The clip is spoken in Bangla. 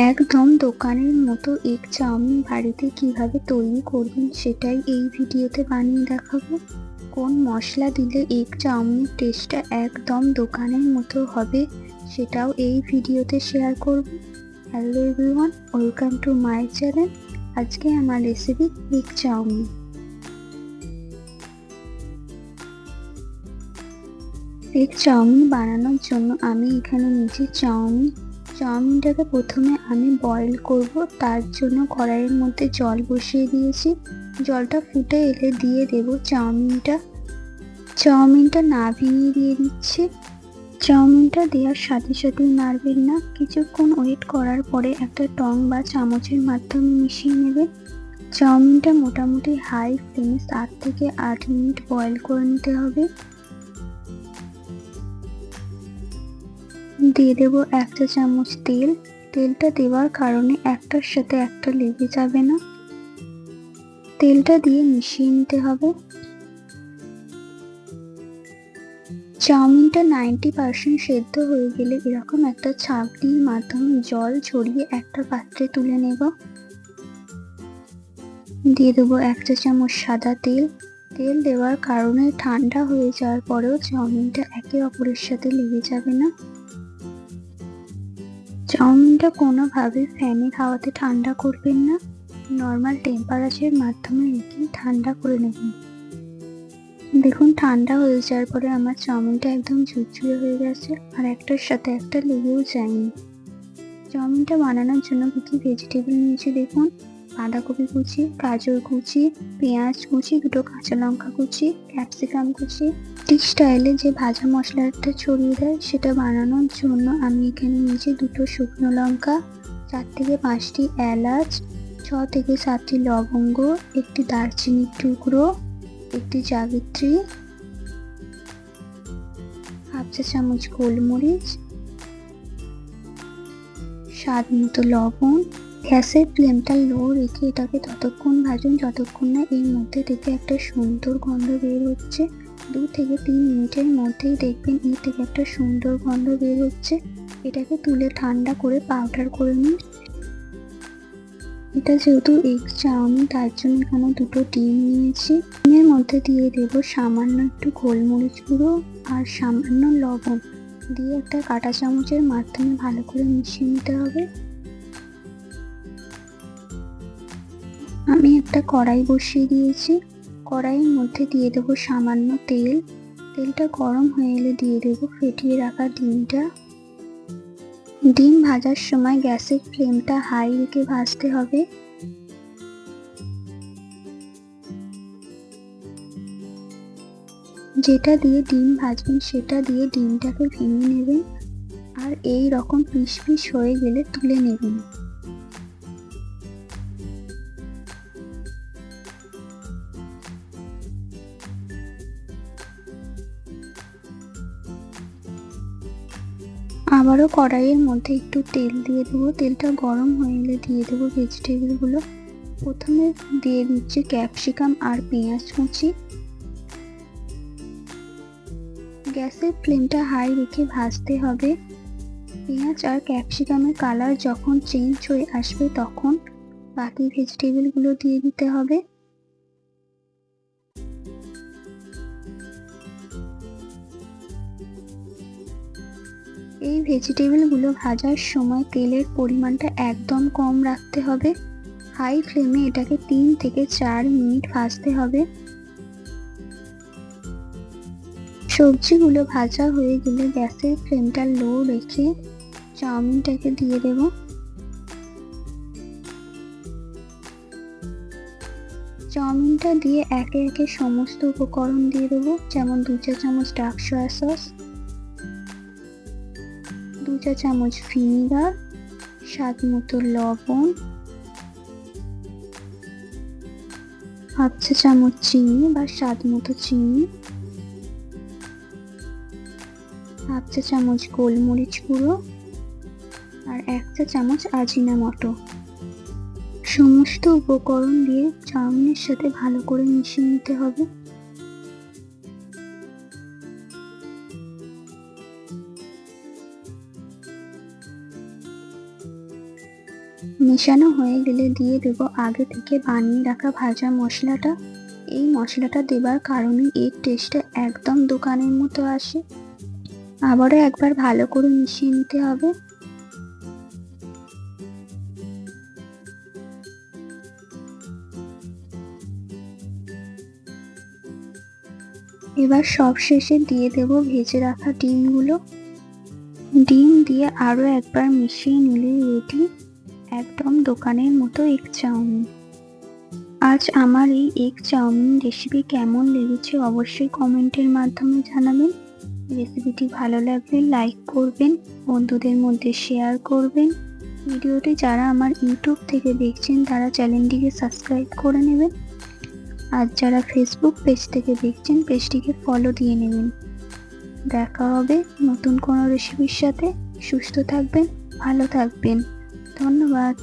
একদম দোকানের মতো এগ চাউমিন বাড়িতে কিভাবে তৈরি করবেন সেটাই এই ভিডিওতে বানিয়ে দেখাবো। কোন মশলা দিলে এগ চাউমিনের টেস্টটা একদম দোকানের মতো হবে সেটাও এই ভিডিওতে শেয়ার করব। Hello everyone, welcome to my channel. আজকে আমার recipe egg chow mein. Egg chow mein বানানোর জন্য আমি এখানে নিয়েছি চাউমিনটাকে প্রথমে আমি বয়েল করব। তার জন্য কড়াইয়ের মধ্যে জল বসিয়ে দিয়েছি। জলটা ফুটে এলে দিয়ে দেব চাউমিনটা না ভেঙে দিয়ে দিচ্ছি। চাউমিনটা দেওয়ার সাথে সাথে নাড়বেন না, কিছুক্ষণ ওয়েট করার পরে একটা টং বা চামচের মাধ্যমে মিশিয়ে নেবেন। চাউমিনটা মোটামুটি হাই ফ্লেমে 7 থেকে 8 মিনিট বয়েল করে নিতে হবে। দিয়ে দেব 1 চা চামচ তেল। তেলটা দেওয়ার কারণে একটার সাথে একটা লেগে যাবে না। তেলটা দিয়ে মিশিয়ে নিতে হবে। চাউমিনটা 90% সেদ্ধ হয়ে গেলে এরকম একটা ছাঁকনির মাধ্যমে জল ঝরিয়ে একটা পাত্রে তুলে নেব। দিয়ে দেবো 1 চা চামচ সাদা তেল। তেল দেওয়ার কারণে ঠান্ডা হয়ে যাওয়ার পরেও চাউমিনটা একে অপরের সাথে লেগে যাবে না। চাউমিনটা কোনোভাবে ফ্যানের হাওয়াতে ঠান্ডা করবেন না, নর্মাল টেম্পারেচারের মাধ্যমে রেখে ঠান্ডা করে নেবেন। দেখুন, ঠান্ডা হয়ে যাওয়ার পরে আমার চাউমিনটা একদম ঝুরঝুরে হয়ে গেছে আর একটার সাথে একটা লেগেও যায়নি। চাউমিনটা বানানোর জন্য কি ভেজিটেবল নিয়েছি দেখুন: বাঁধাকপি কুচি, গাজর কুচি, পেঁয়াজ কুচি, দুটো কাঁচা লঙ্কা কুচি, ক্যাপসিকাম কুচি। ঠিক স্টাইলে যে ভাজা মশলাটা ছড়িয়ে দেয় সেটা বানানোর জন্য আমি এখানে নিয়েছি দুটো শুকনো লঙ্কা, 4 থেকে 5টি এলাচ, 6 থেকে 7টি লবঙ্গ, একটি দারচিনির টুকরো, একটি জাবিত্রী, হাফ চা চামচ গোলমরিচ, স্বাদ মতো লবণ। গ্যাসের ফ্লেমটা লো রেখে এটাকে ততক্ষণ ভাজুন যতক্ষণ না এর মধ্যে থেকে একটা সুন্দর গন্ধ বের হচ্ছে। 2 থেকে 3 মিনিটের মধ্যেই দেখবেন এর থেকে একটা সুন্দর গন্ধ বের হচ্ছে। এটাকে তুলে ঠান্ডা করে পাউডার করে নিন। এটা যেহেতু এগ চাউমিন তার জন্য এখানে দুটো ডিম নিয়েছি। ডিমের মধ্যে দিয়ে দেব সামান্য একটু গোলমরিচ গুঁড়ো আর সামান্য লবণ দিয়ে একটা কাঁটা চামচের মাধ্যমে ভালো করে মিশিয়ে নিতে হবে। আমি একটা কড়াই বসিয়ে দিয়েছি। কড়াইয়ের মধ্যে দিয়ে দেব সামান্য তেল। তেলটা গরম হয়ে এলে দিয়ে দেব ফেটিয়ে রাখা ডিমটা। ডিম ভাজার সময় গ্যাসের ফ্লেমটা হাই রেখে ভাজতে হবে। যেটা দিয়ে ডিম ভাজবেন সেটা দিয়ে ডিমটাকে ভেঙে নেবেন আর এই রকম পিস পিস হয়ে গেলে তুলে নেবেন। আবারও কড়াইয়ের মধ্যে একটু তেল দিয়ে দেবো। তেলটা গরম হয়ে এলে দিয়ে দেবো ভেজিটেবলগুলো। প্রথমে দিয়ে দিচ্ছি ক্যাপসিকাম আর পেঁয়াজ কুচি। গ্যাসের ফ্লেমটা হাই রেখে ভাজতে হবে। পেঁয়াজ আর ক্যাপসিকামের কালার যখন চেঞ্জ হয়ে আসবে তখন বাকি ভেজিটেবলগুলো দিয়ে দিতে হবে। এই ভেজিটেবলগুলো ভাজার সময় তেলের পরিমাণটা একদম কম রাখতে হবে। হাই ফ্লেমে এটাকে 3 থেকে 4 মিনিট ভাজতে হবে। সবজিগুলো ভাজা হয়ে গেলে গ্যাসের ফ্লেমটা লো রেখে চাউমিনটাকে দিয়ে দেব। চাউমিনটা দিয়ে একে একে সমস্ত উপকরণ দিয়ে দেবো, যেমন 2 চা চামচ ডার্ক সয়া সস, 2 চা চামচ ভিনিগার, স্বাদ মতো লবণ, হাফ চা চামচ চিনি বা স্বাদ মতো চিনি, হাফ চা চামচ গোলমরিচ গুঁড়ো আর 1 চা চামচ আজিনামোটো। সমস্ত উপকরণ দিয়ে চাউমিনের সাথে ভালো করে মিশিয়ে নিতে হবে। মেশানো হয়ে গেলে দিয়ে দেবো আগে থেকে বানিয়ে রাখা ভাজা মশলাটা। এই মশলাটা দেবার কারণে এর টেস্টটা একদম দোকানের মতো আসে। আবারও একবার ভালো করে মিশিয়ে নিতে হবে। এবার সবশেষে দিয়ে দেবো ভেজে রাখা ডিমগুলো। ডিম দিয়ে আরো একবার মিশিয়ে নিলে রেডি একদম দোকানের মতো এগ চাউমিন। আজ আমার এই এগ চাউমিন রেসিপি কেমন লেগেছে অবশ্যই কমেন্টের মাধ্যমে জানাবেন। রেসিপিটি ভালো লাগলে লাইক করবেন, বন্ধুদের মধ্যে শেয়ার করবেন। ভিডিওটি যারা আমার ইউটিউব থেকে দেখছেন তারা চ্যানেলটিকে সাবস্ক্রাইব করে নেবেন। আর যারা ফেসবুক পেজ থেকে দেখছেন পেজটিকে ফলো দিয়ে নেবেন। দেখা হবে নতুন কোনো রেসিপির সাথে। সুস্থ থাকবেন, ভালো থাকবেন। ধন্যবাদ।